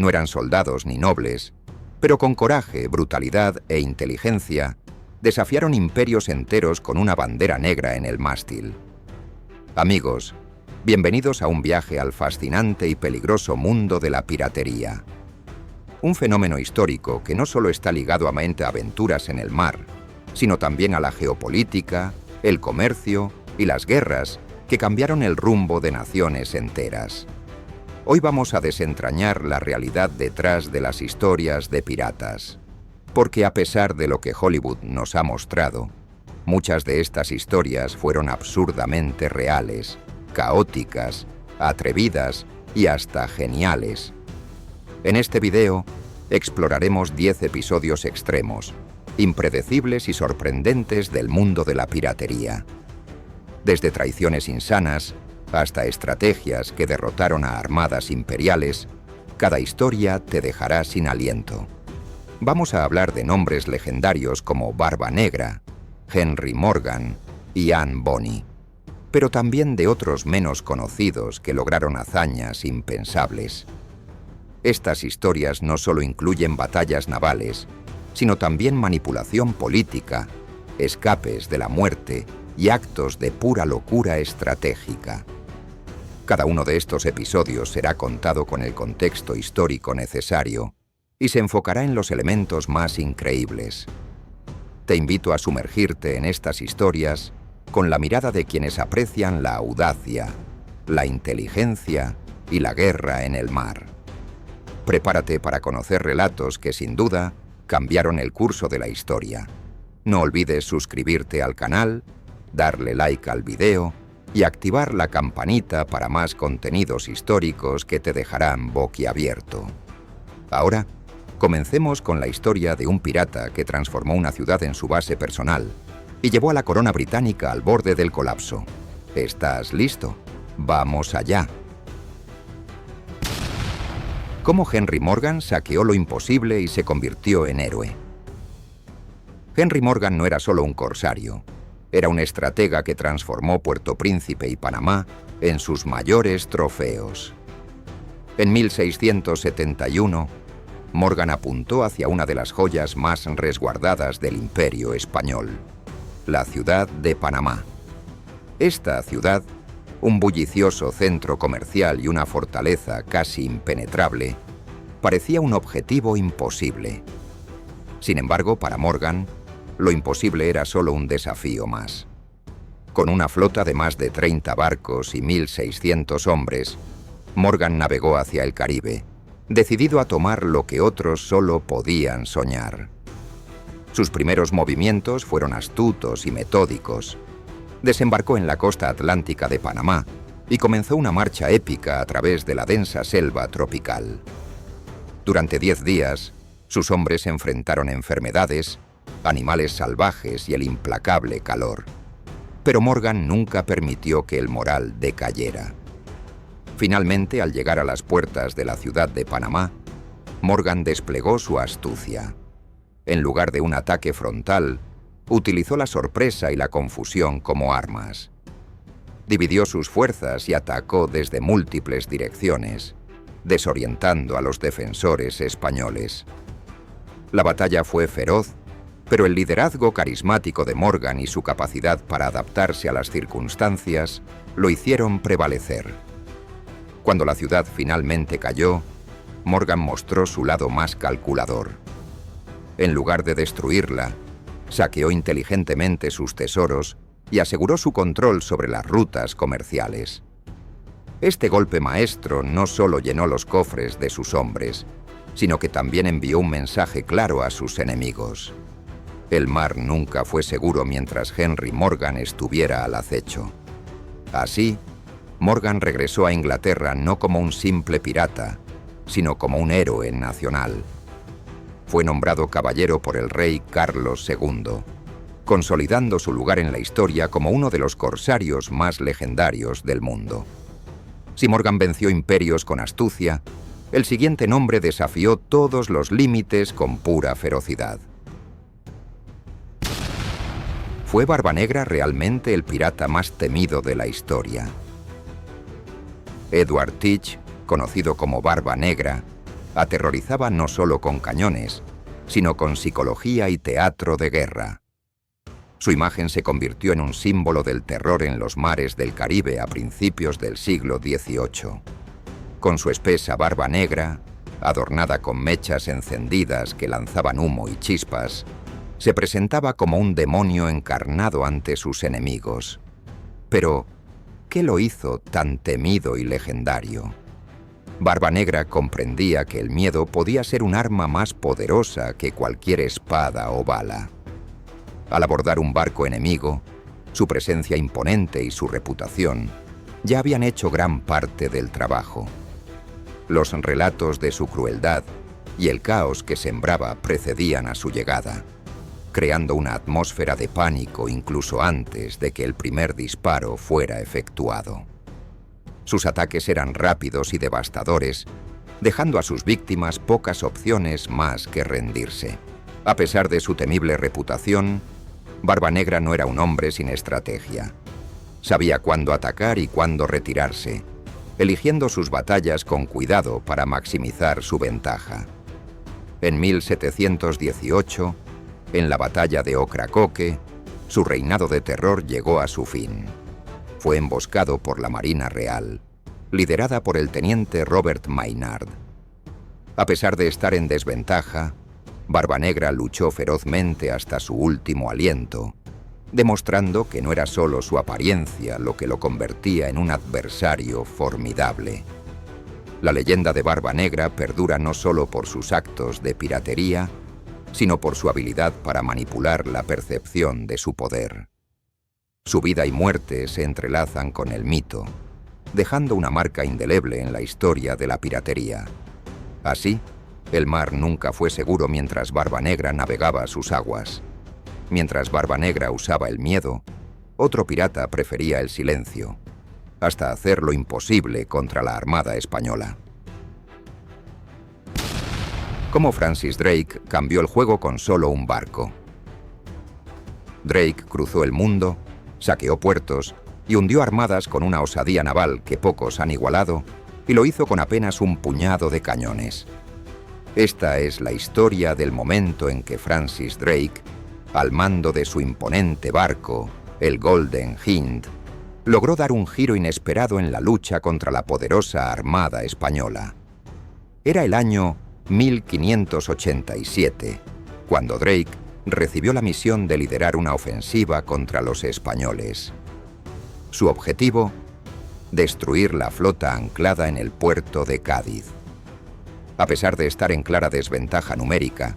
No eran soldados ni nobles, pero con coraje, brutalidad e inteligencia desafiaron imperios enteros con una bandera negra en el mástil. Amigos, bienvenidos a un viaje al fascinante y peligroso mundo de la piratería. Un fenómeno histórico que no solo está ligado a aventuras en el mar, sino también a la geopolítica, el comercio y las guerras que cambiaron el rumbo de naciones enteras. Hoy vamos a desentrañar la realidad detrás de las historias de piratas, porque a pesar de lo que Hollywood nos ha mostrado, muchas de estas historias fueron absurdamente reales, caóticas, atrevidas y hasta geniales. En este video exploraremos 10 episodios extremos, impredecibles y sorprendentes del mundo de la piratería. Desde traiciones insanas hasta estrategias que derrotaron a armadas imperiales, cada historia te dejará sin aliento. Vamos a hablar de nombres legendarios como Barba Negra, Henry Morgan y Anne Bonny, pero también de otros menos conocidos que lograron hazañas impensables. Estas historias no solo incluyen batallas navales, sino también manipulación política, escapes de la muerte y actos de pura locura estratégica. Cada uno de estos episodios será contado con el contexto histórico necesario y se enfocará en los elementos más increíbles. Te invito a sumergirte en estas historias con la mirada de quienes aprecian la audacia, la inteligencia y la guerra en el mar. Prepárate para conocer relatos que sin duda cambiaron el curso de la historia. No olvides suscribirte al canal, darle like al video y activar la campanita para más contenidos históricos que te dejarán boquiabierto. Ahora, comencemos con la historia de un pirata que transformó una ciudad en su base personal y llevó a la corona británica al borde del colapso. ¿Estás listo? ¡Vamos allá! ¿Cómo Henry Morgan saqueó lo imposible y se convirtió en héroe? Henry Morgan no era solo un corsario, era un estratega que transformó Puerto Príncipe y Panamá en sus mayores trofeos. En 1671, Morgan apuntó hacia una de las joyas más resguardadas del Imperio español, la ciudad de Panamá. Esta ciudad, un bullicioso centro comercial y una fortaleza casi impenetrable, parecía un objetivo imposible. Sin embargo, para Morgan, lo imposible era solo un desafío más. Con una flota de más de 30 barcos y 1.600 hombres, Morgan navegó hacia el Caribe, decidido a tomar lo que otros solo podían soñar. Sus primeros movimientos fueron astutos y metódicos. Desembarcó en la costa atlántica de Panamá y comenzó una marcha épica a través de la densa selva tropical. Durante 10 días, sus hombres enfrentaron enfermedades, animales salvajes y el implacable calor. Pero Morgan nunca permitió que el moral decayera. Finalmente, al llegar a las puertas de la ciudad de Panamá, Morgan desplegó su astucia. En lugar de un ataque frontal, utilizó la sorpresa y la confusión como armas. Dividió sus fuerzas y atacó desde múltiples direcciones, desorientando a los defensores españoles. La batalla fue feroz, pero el liderazgo carismático de Morgan y su capacidad para adaptarse a las circunstancias lo hicieron prevalecer. Cuando la ciudad finalmente cayó, Morgan mostró su lado más calculador. En lugar de destruirla, saqueó inteligentemente sus tesoros y aseguró su control sobre las rutas comerciales. Este golpe maestro no solo llenó los cofres de sus hombres, sino que también envió un mensaje claro a sus enemigos. El mar nunca fue seguro mientras Henry Morgan estuviera al acecho. Así, Morgan regresó a Inglaterra no como un simple pirata, sino como un héroe nacional. Fue nombrado caballero por el rey Carlos II, consolidando su lugar en la historia como uno de los corsarios más legendarios del mundo. Si Morgan venció imperios con astucia, el siguiente nombre desafió todos los límites con pura ferocidad. ¿Fue Barba Negra realmente el pirata más temido de la historia? Edward Teach, conocido como Barba Negra, aterrorizaba no solo con cañones, sino con psicología y teatro de guerra. Su imagen se convirtió en un símbolo del terror en los mares del Caribe a principios del siglo XVIII. Con su espesa barba negra, adornada con mechas encendidas que lanzaban humo y chispas, se presentaba como un demonio encarnado ante sus enemigos. Pero, ¿qué lo hizo tan temido y legendario? Barba Negra comprendía que el miedo podía ser un arma más poderosa que cualquier espada o bala. Al abordar un barco enemigo, su presencia imponente y su reputación ya habían hecho gran parte del trabajo. Los relatos de su crueldad y el caos que sembraba precedían a su llegada, creando una atmósfera de pánico incluso antes de que el primer disparo fuera efectuado. Sus ataques eran rápidos y devastadores, dejando a sus víctimas pocas opciones más que rendirse. A pesar de su temible reputación, Barba Negra no era un hombre sin estrategia. Sabía cuándo atacar y cuándo retirarse, eligiendo sus batallas con cuidado para maximizar su ventaja. En 1718, en la batalla de Ocracoke, su reinado de terror llegó a su fin. Fue emboscado por la Marina Real, liderada por el teniente Robert Maynard. A pesar de estar en desventaja, Barba Negra luchó ferozmente hasta su último aliento, demostrando que no era solo su apariencia lo que lo convertía en un adversario formidable. La leyenda de Barba Negra perdura no solo por sus actos de piratería, sino por su habilidad para manipular la percepción de su poder. Su vida y muerte se entrelazan con el mito, dejando una marca indeleble en la historia de la piratería. Así, el mar nunca fue seguro mientras Barba Negra navegaba sus aguas. Mientras Barba Negra usaba el miedo, otro pirata prefería el silencio, hasta hacer lo imposible contra la Armada Española. Cómo Francis Drake cambió el juego con solo un barco. Drake cruzó el mundo, saqueó puertos y hundió armadas con una osadía naval que pocos han igualado, y lo hizo con apenas un puñado de cañones. Esta es la historia del momento en que Francis Drake, al mando de su imponente barco, el Golden Hind, logró dar un giro inesperado en la lucha contra la poderosa Armada Española. Era el año 1587, cuando Drake recibió la misión de liderar una ofensiva contra los españoles. Su objetivo: destruir la flota anclada en el puerto de Cádiz. A pesar de estar en clara desventaja numérica,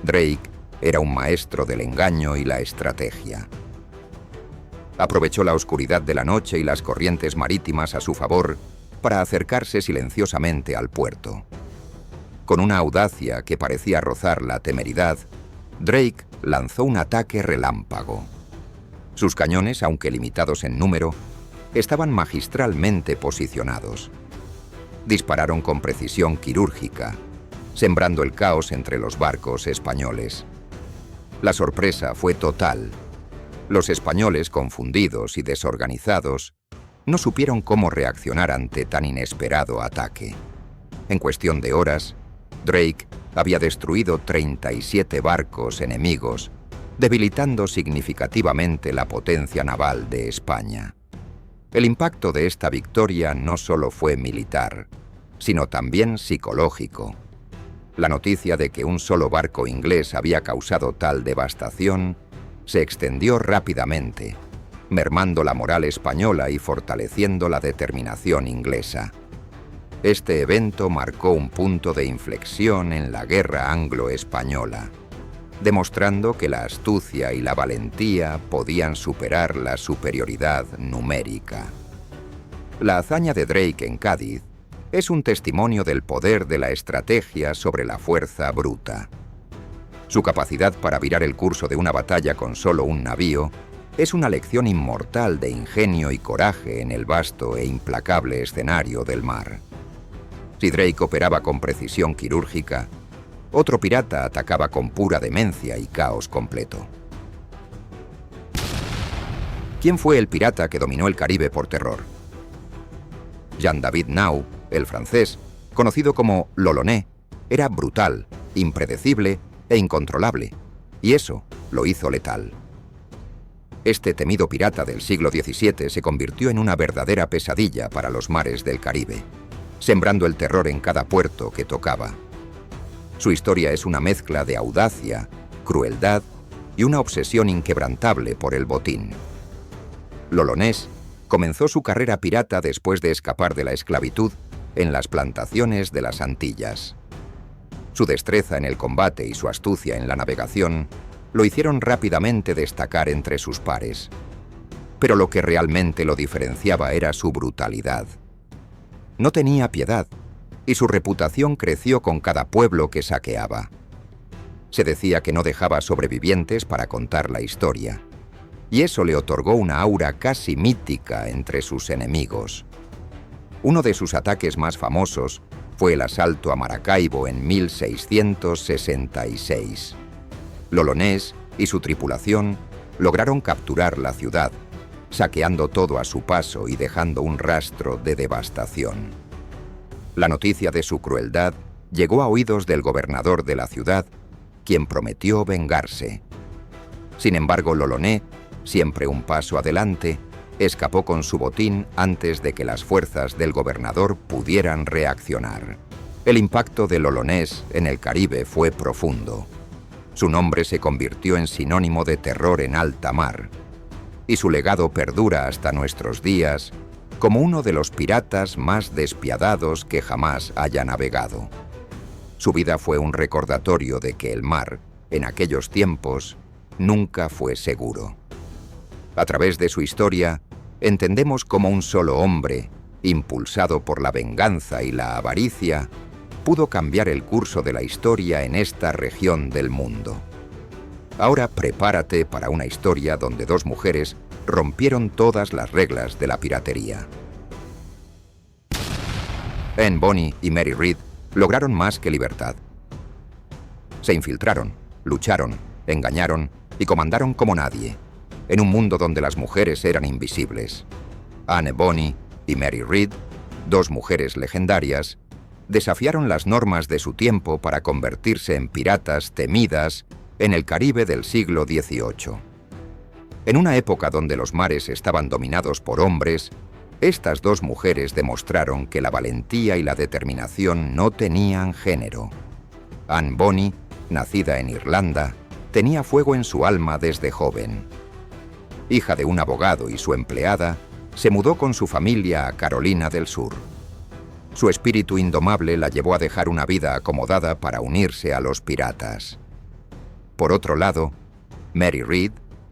Drake era un maestro del engaño y la estrategia. Aprovechó la oscuridad de la noche y las corrientes marítimas a su favor para acercarse silenciosamente al puerto. Con una audacia que parecía rozar la temeridad, Drake lanzó un ataque relámpago. Sus cañones, aunque limitados en número, estaban magistralmente posicionados. Dispararon con precisión quirúrgica, sembrando el caos entre los barcos españoles. La sorpresa fue total. Los españoles, confundidos y desorganizados, no supieron cómo reaccionar ante tan inesperado ataque. En cuestión de horas, Drake había destruido 37 barcos enemigos, debilitando significativamente la potencia naval de España. El impacto de esta victoria no solo fue militar, sino también psicológico. La noticia de que un solo barco inglés había causado tal devastación se extendió rápidamente, mermando la moral española y fortaleciendo la determinación inglesa. Este evento marcó un punto de inflexión en la guerra anglo-española, demostrando que la astucia y la valentía podían superar la superioridad numérica. La hazaña de Drake en Cádiz es un testimonio del poder de la estrategia sobre la fuerza bruta. Su capacidad para virar el curso de una batalla con solo un navío es una lección inmortal de ingenio y coraje en el vasto e implacable escenario del mar. Si Drake operaba con precisión quirúrgica, otro pirata atacaba con pura demencia y caos completo. ¿Quién fue el pirata que dominó el Caribe por terror? Jean-David Nau, el francés, conocido como l'Olonnais, Era brutal, impredecible e incontrolable, y eso lo hizo letal. Este temido pirata del siglo XVII se convirtió en una verdadera pesadilla para los mares del Caribe, sembrando el terror en cada puerto que tocaba. Su historia es una mezcla de audacia, crueldad y una obsesión inquebrantable por el botín. L'Olonais comenzó su carrera pirata después de escapar de la esclavitud en las plantaciones de las Antillas. Su destreza en el combate y su astucia en la navegación lo hicieron rápidamente destacar entre sus pares. Pero lo que realmente lo diferenciaba era su brutalidad. No tenía piedad, y su reputación creció con cada pueblo que saqueaba. Se decía que no dejaba sobrevivientes para contar la historia, y eso le otorgó una aura casi mítica entre sus enemigos. Uno de sus ataques más famosos fue el asalto a Maracaibo en 1666. L'Olonais y su tripulación lograron capturar la ciudad, saqueando todo a su paso y dejando un rastro de devastación. La noticia de su crueldad llegó a oídos del gobernador de la ciudad, quien prometió vengarse. Sin embargo, L'Olonais, siempre un paso adelante, escapó con su botín antes de que las fuerzas del gobernador pudieran reaccionar. El impacto de L'Olonais en el Caribe fue profundo. Su nombre se convirtió en sinónimo de terror en alta mar, y su legado perdura hasta nuestros días como uno de los piratas más despiadados que jamás haya navegado. Su vida fue un recordatorio de que el mar, en aquellos tiempos, nunca fue seguro. A través de su historia, entendemos cómo un solo hombre, impulsado por la venganza y la avaricia, pudo cambiar el curso de la historia en esta región del mundo. Ahora prepárate para una historia donde dos mujeres rompieron todas las reglas de la piratería. Anne Bonny y Mary Read lograron más que libertad. Se infiltraron, lucharon, engañaron y comandaron como nadie, en un mundo donde las mujeres eran invisibles. Anne Bonny y Mary Read, dos mujeres legendarias, desafiaron las normas de su tiempo para convertirse en piratas temidas en el Caribe del siglo XVIII. En una época donde los mares estaban dominados por hombres, estas dos mujeres demostraron que la valentía y la determinación no tenían género. Anne Bonny, nacida en Irlanda, tenía fuego en su alma desde joven. Hija de un abogado y su empleada, se mudó con su familia a Carolina del Sur. Su espíritu indomable la llevó a dejar una vida acomodada para unirse a los piratas. Por otro lado, Mary Read,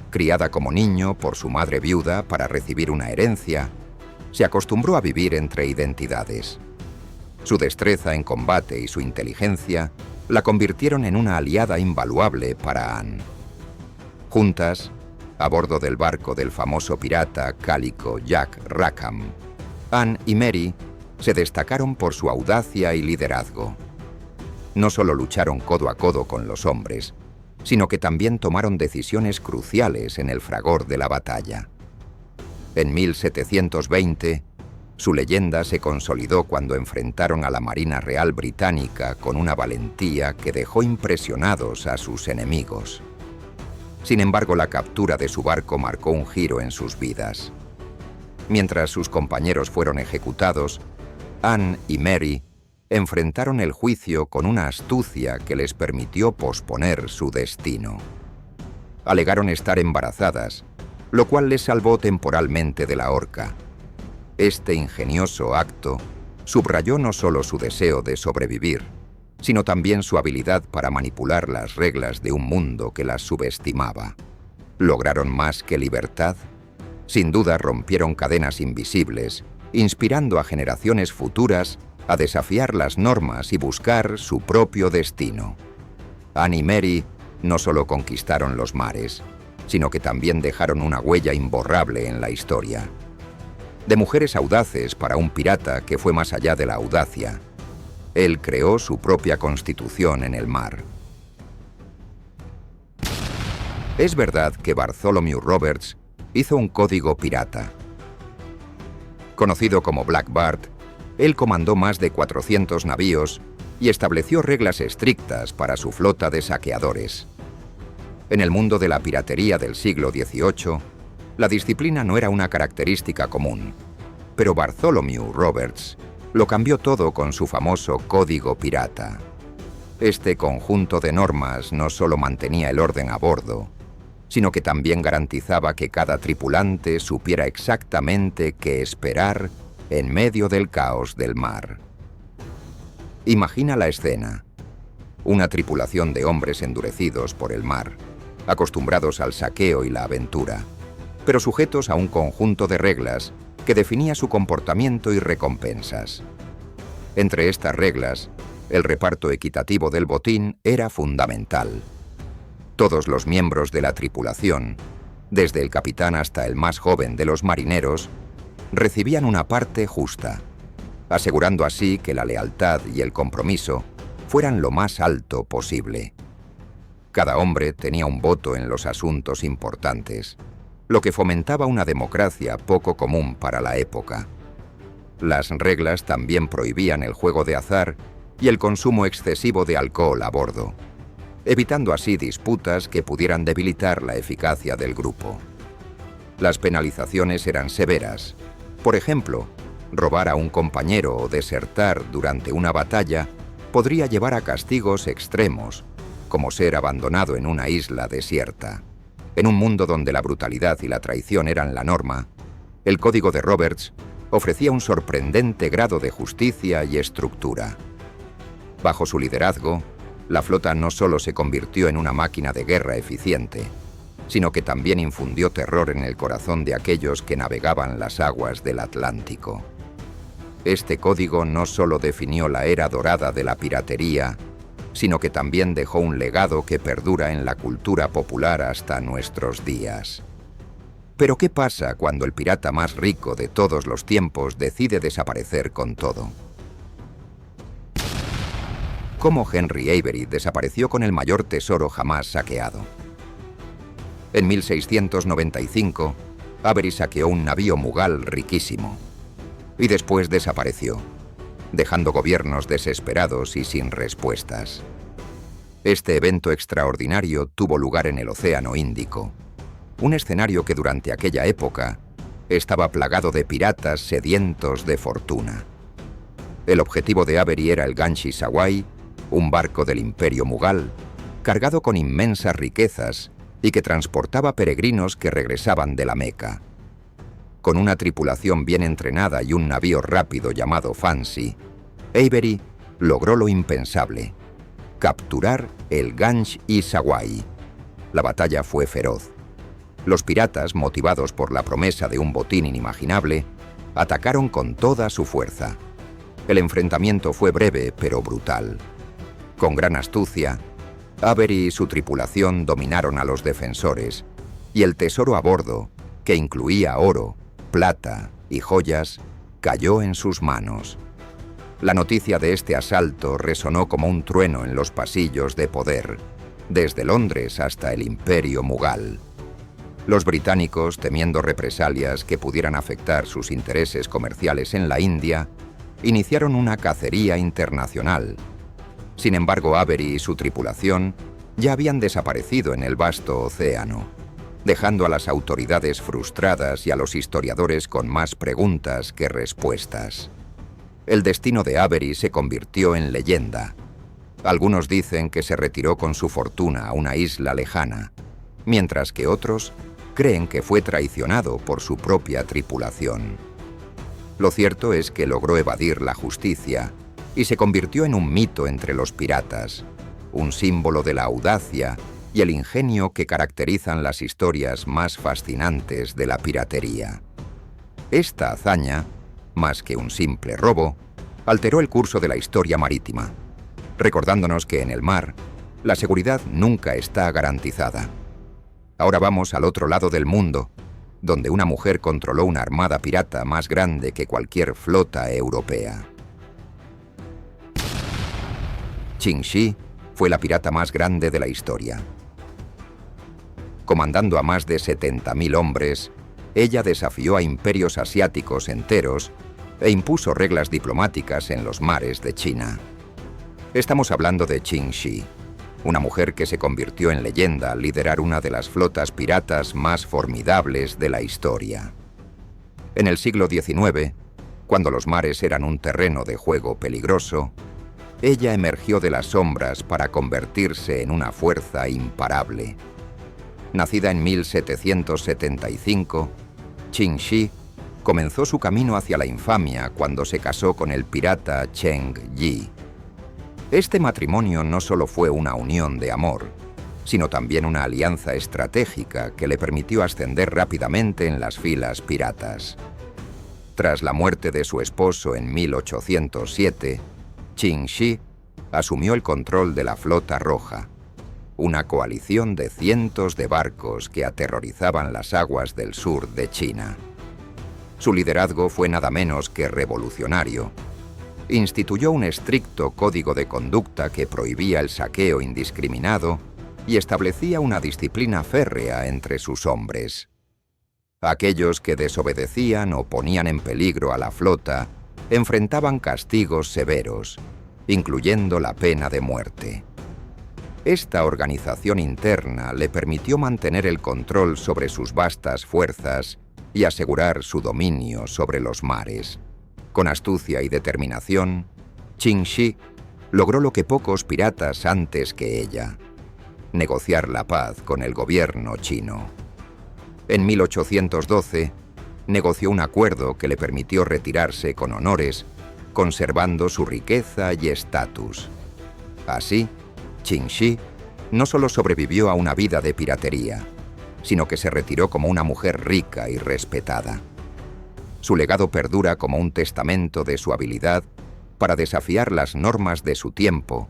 criada como niño por su madre viuda para recibir una herencia, se acostumbró a vivir entre identidades. Su destreza en combate y su inteligencia la convirtieron en una aliada invaluable para Anne. Juntas, a bordo del barco del famoso pirata cálico Jack Rackham, Anne y Mary se destacaron por su audacia y liderazgo. No solo lucharon codo a codo con los hombres, sino que también tomaron decisiones cruciales en el fragor de la batalla. En 1720, su leyenda se consolidó cuando enfrentaron a la Marina Real Británica con una valentía que dejó impresionados a sus enemigos. Sin embargo, la captura de su barco marcó un giro en sus vidas. Mientras sus compañeros fueron ejecutados, Anne y Mary enfrentaron el juicio con una astucia que les permitió posponer su destino. Alegaron estar embarazadas, lo cual les salvó temporalmente de la horca. Este ingenioso acto subrayó no solo su deseo de sobrevivir, sino también su habilidad para manipular las reglas de un mundo que las subestimaba. ¿Lograron más que libertad? Sin duda rompieron cadenas invisibles, inspirando a generaciones futuras a desafiar las normas y buscar su propio destino. Anne y Mary no solo conquistaron los mares, sino que también dejaron una huella imborrable en la historia. De mujeres audaces para un pirata que fue más allá de la audacia, él creó su propia constitución en el mar. Es verdad que Bartholomew Roberts hizo un código pirata. Conocido como Black Bart, él comandó más de 400 navíos y estableció reglas estrictas para su flota de saqueadores. En el mundo de la piratería del siglo XVIII, la disciplina no era una característica común, pero Bartholomew Roberts lo cambió todo con su famoso Código Pirata. Este conjunto de normas no solo mantenía el orden a bordo, sino que también garantizaba que cada tripulante supiera exactamente qué esperar en medio del caos del mar. Imagina la escena: una tripulación de hombres endurecidos por el mar, acostumbrados al saqueo y la aventura, pero sujetos a un conjunto de reglas que definía su comportamiento y recompensas. Entre estas reglas, el reparto equitativo del botín era fundamental. Todos los miembros de la tripulación, desde el capitán hasta el más joven de los marineros, recibían una parte justa, asegurando así que la lealtad y el compromiso fueran lo más alto posible. Cada hombre tenía un voto en los asuntos importantes, lo que fomentaba una democracia poco común para la época. Las reglas también prohibían el juego de azar y el consumo excesivo de alcohol a bordo, evitando así disputas que pudieran debilitar la eficacia del grupo. Las penalizaciones eran severas. Por ejemplo, robar a un compañero o desertar durante una batalla podría llevar a castigos extremos, como ser abandonado en una isla desierta. En un mundo donde la brutalidad y la traición eran la norma, el Código de Roberts ofrecía un sorprendente grado de justicia y estructura. Bajo su liderazgo, la flota no solo se convirtió en una máquina de guerra eficiente, sino que también infundió terror en el corazón de aquellos que navegaban las aguas del Atlántico. Este código no solo definió la era dorada de la piratería, sino que también dejó un legado que perdura en la cultura popular hasta nuestros días. Pero ¿qué pasa cuando el pirata más rico de todos los tiempos decide desaparecer con todo? ¿Cómo Henry Avery desapareció con el mayor tesoro jamás saqueado? En 1695, Avery saqueó un navío mughal riquísimo y después desapareció, dejando gobiernos desesperados y sin respuestas. Este evento extraordinario tuvo lugar en el Océano Índico, un escenario que durante aquella época estaba plagado de piratas sedientos de fortuna. El objetivo de Avery era el Ganges Sawai, un barco del Imperio Mughal, cargado con inmensas riquezas y que transportaba peregrinos que regresaban de la Meca. Con una tripulación bien entrenada y un navío rápido llamado Fancy, Avery logró lo impensable: capturar el Ganges Sawai. La batalla fue feroz. Los piratas, motivados por la promesa de un botín inimaginable, atacaron con toda su fuerza. El enfrentamiento fue breve pero brutal. Con gran astucia, Avery y su tripulación dominaron a los defensores, y el tesoro a bordo, que incluía oro, plata y joyas, cayó en sus manos. La noticia de este asalto resonó como un trueno en los pasillos de poder, desde Londres hasta el Imperio Mughal. Los británicos, temiendo represalias que pudieran afectar sus intereses comerciales en la India, iniciaron una cacería internacional. Sin embargo, Avery y su tripulación ya habían desaparecido en el vasto océano, dejando a las autoridades frustradas y a los historiadores con más preguntas que respuestas. El destino de Avery se convirtió en leyenda. Algunos dicen que se retiró con su fortuna a una isla lejana, mientras que otros creen que fue traicionado por su propia tripulación. Lo cierto es que logró evadir la justicia y se convirtió en un mito entre los piratas, un símbolo de la audacia y el ingenio que caracterizan las historias más fascinantes de la piratería. Esta hazaña, más que un simple robo, alteró el curso de la historia marítima, recordándonos que en el mar, la seguridad nunca está garantizada. Ahora vamos al otro lado del mundo, donde una mujer controló una armada pirata más grande que cualquier flota europea. Qin Shi fue la pirata más grande de la historia. Comandando a más de 70.000 hombres, ella desafió a imperios asiáticos enteros e impuso reglas diplomáticas en los mares de China. Estamos hablando de Qin Shi, una mujer que se convirtió en leyenda al liderar una de las flotas piratas más formidables de la historia. En el siglo XIX, cuando los mares eran un terreno de juego peligroso, ella emergió de las sombras para convertirse en una fuerza imparable. Nacida en 1775, Qin Shi comenzó su camino hacia la infamia cuando se casó con el pirata Cheng Yi. Este matrimonio no solo fue una unión de amor, sino también una alianza estratégica que le permitió ascender rápidamente en las filas piratas. Tras la muerte de su esposo en 1807, Qin Shi asumió el control de la Flota Roja, una coalición de cientos de barcos que aterrorizaban las aguas del sur de China. Su liderazgo fue nada menos que revolucionario. Instituyó un estricto código de conducta que prohibía el saqueo indiscriminado y establecía una disciplina férrea entre sus hombres. Aquellos que desobedecían o ponían en peligro a la flota enfrentaban castigos severos, incluyendo la pena de muerte. Esta organización interna le permitió mantener el control sobre sus vastas fuerzas y asegurar su dominio sobre los mares. Con astucia y determinación, Qin Shi logró lo que pocos piratas antes que ella: negociar la paz con el gobierno chino. En 1812, negoció un acuerdo que le permitió retirarse con honores, conservando su riqueza y estatus. Así, Qin Shi no solo sobrevivió a una vida de piratería, sino que se retiró como una mujer rica y respetada. Su legado perdura como un testamento de su habilidad para desafiar las normas de su tiempo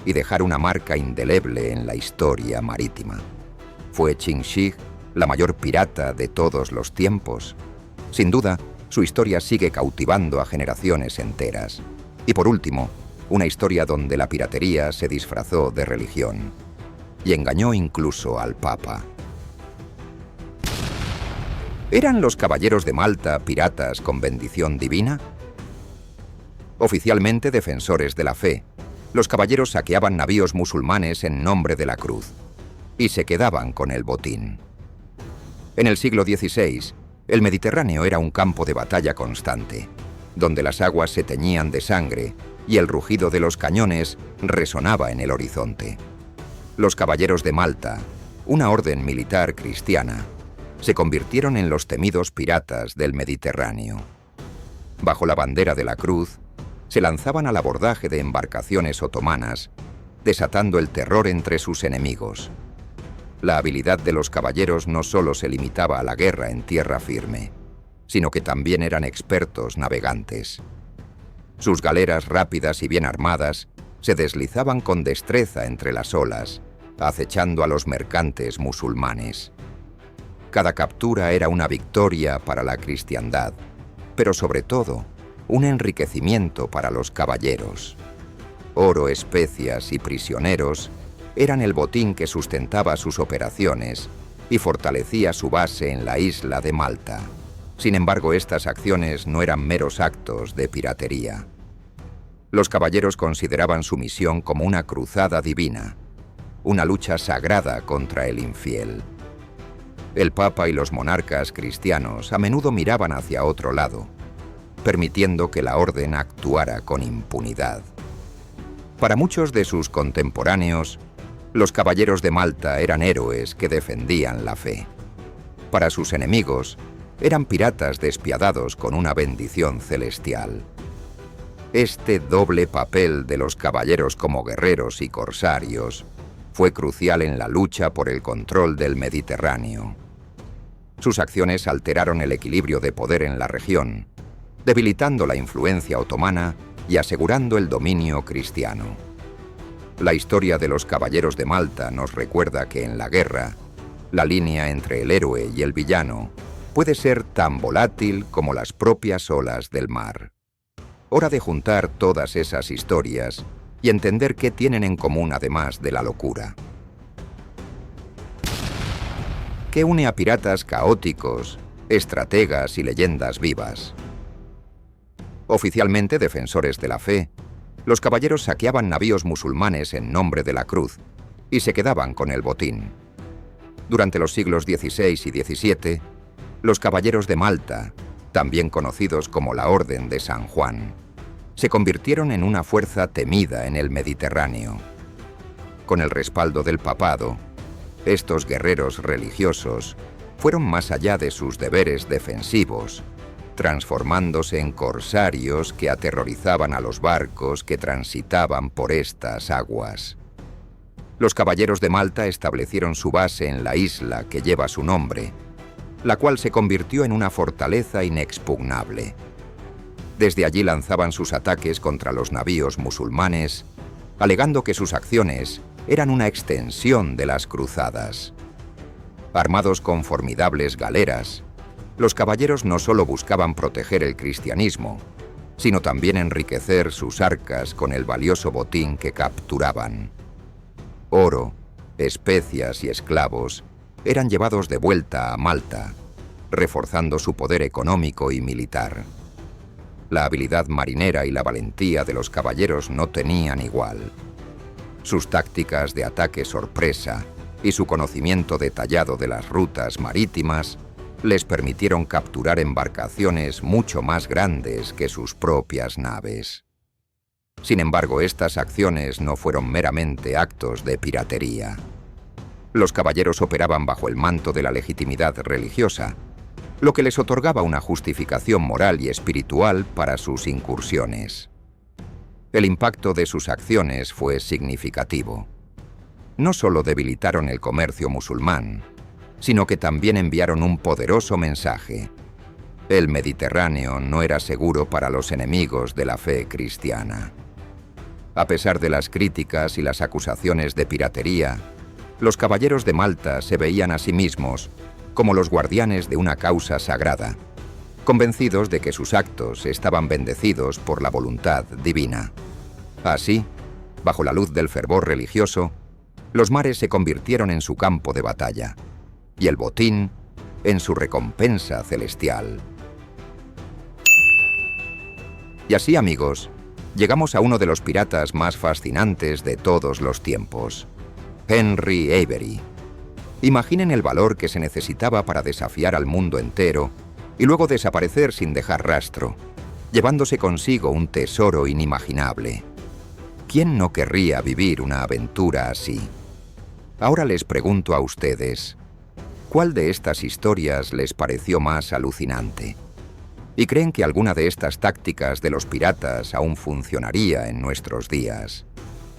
y dejar una marca indeleble en la historia marítima. ¿Fue Qin Shi la mayor pirata de todos los tiempos? Sin duda, su historia sigue cautivando a generaciones enteras. Y por último, una historia donde la piratería se disfrazó de religión y engañó incluso al Papa. ¿Eran los caballeros de Malta piratas con bendición divina? Oficialmente defensores de la fe, los caballeros saqueaban navíos musulmanes en nombre de la cruz y se quedaban con el botín. En el siglo XVI, el Mediterráneo era un campo de batalla constante, donde las aguas se teñían de sangre y el rugido de los cañones resonaba en el horizonte. Los caballeros de Malta, una orden militar cristiana, se convirtieron en los temidos piratas del Mediterráneo. Bajo la bandera de la cruz, se lanzaban al abordaje de embarcaciones otomanas, desatando el terror entre sus enemigos. La habilidad de los caballeros no solo se limitaba a la guerra en tierra firme, sino que también eran expertos navegantes. Sus galeras rápidas y bien armadas se deslizaban con destreza entre las olas, acechando a los mercantes musulmanes. Cada captura era una victoria para la cristiandad, pero sobre todo, un enriquecimiento para los caballeros. Oro, especias y prisioneros eran el botín que sustentaba sus operaciones y fortalecía su base en la isla de Malta. Sin embargo, estas acciones no eran meros actos de piratería. Los caballeros consideraban su misión como una cruzada divina, una lucha sagrada contra el infiel. El Papa y los monarcas cristianos a menudo miraban hacia otro lado, permitiendo que la orden actuara con impunidad. Para muchos de sus contemporáneos, los caballeros de Malta eran héroes que defendían la fe. Para sus enemigos, eran piratas despiadados con una bendición celestial. Este doble papel de los caballeros como guerreros y corsarios fue crucial en la lucha por el control del Mediterráneo. Sus acciones alteraron el equilibrio de poder en la región, debilitando la influencia otomana y asegurando el dominio cristiano. La historia de los caballeros de Malta nos recuerda que en la guerra, la línea entre el héroe y el villano puede ser tan volátil como las propias olas del mar. Hora de juntar todas esas historias y entender qué tienen en común además de la locura. ¿Qué une a piratas caóticos, estrategas y leyendas vivas? Oficialmente defensores de la fe, Los caballeros saqueaban navíos musulmanes en nombre de la cruz y se quedaban con el botín. Durante los siglos XVI y XVII, los caballeros de Malta, también conocidos como la Orden de San Juan, se convirtieron en una fuerza temida en el Mediterráneo. Con el respaldo del papado, estos guerreros religiosos fueron más allá de sus deberes defensivos, transformándose en corsarios que aterrorizaban a los barcos que transitaban por estas aguas. Los caballeros de Malta establecieron su base en la isla que lleva su nombre, la cual se convirtió en una fortaleza inexpugnable. Desde allí lanzaban sus ataques contra los navíos musulmanes, alegando que sus acciones eran una extensión de las cruzadas. Armados con formidables galeras, los caballeros no solo buscaban proteger el cristianismo, sino también enriquecer sus arcas con el valioso botín que capturaban. Oro, especias y esclavos eran llevados de vuelta a Malta, reforzando su poder económico y militar. La habilidad marinera y la valentía de los caballeros no tenían igual. Sus tácticas de ataque sorpresa y su conocimiento detallado de las rutas marítimas les permitieron capturar embarcaciones mucho más grandes que sus propias naves. Sin embargo, estas acciones no fueron meramente actos de piratería. Los caballeros operaban bajo el manto de la legitimidad religiosa, lo que les otorgaba una justificación moral y espiritual para sus incursiones. El impacto de sus acciones fue significativo. No solo debilitaron el comercio musulmán, sino que también enviaron un poderoso mensaje. El Mediterráneo no era seguro para los enemigos de la fe cristiana. A pesar de las críticas y las acusaciones de piratería, los caballeros de Malta se veían a sí mismos como los guardianes de una causa sagrada, convencidos de que sus actos estaban bendecidos por la voluntad divina. Así, bajo la luz del fervor religioso, los mares se convirtieron en su campo de batalla, y el botín en su recompensa celestial. Y así, amigos, llegamos a uno de los piratas más fascinantes de todos los tiempos, Henry Avery. Imaginen el valor que se necesitaba para desafiar al mundo entero y luego desaparecer sin dejar rastro, llevándose consigo un tesoro inimaginable. ¿Quién no querría vivir una aventura así? Ahora les pregunto a ustedes, ¿cuál de estas historias les pareció más alucinante? ¿Y creen que alguna de estas tácticas de los piratas aún funcionaría en nuestros días?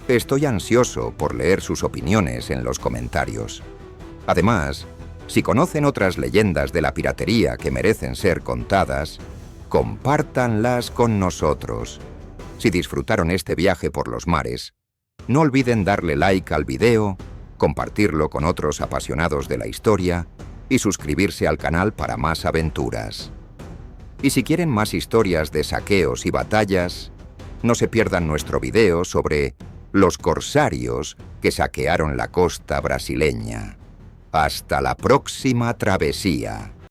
Estoy ansioso por leer sus opiniones en los comentarios. Además, si conocen otras leyendas de la piratería que merecen ser contadas, compártanlas con nosotros. Si disfrutaron este viaje por los mares, no olviden darle like al video, compartirlo con otros apasionados de la historia y suscribirse al canal para más aventuras. Y si quieren más historias de saqueos y batallas, no se pierdan nuestro video sobre los corsarios que saquearon la costa brasileña. ¡Hasta la próxima travesía!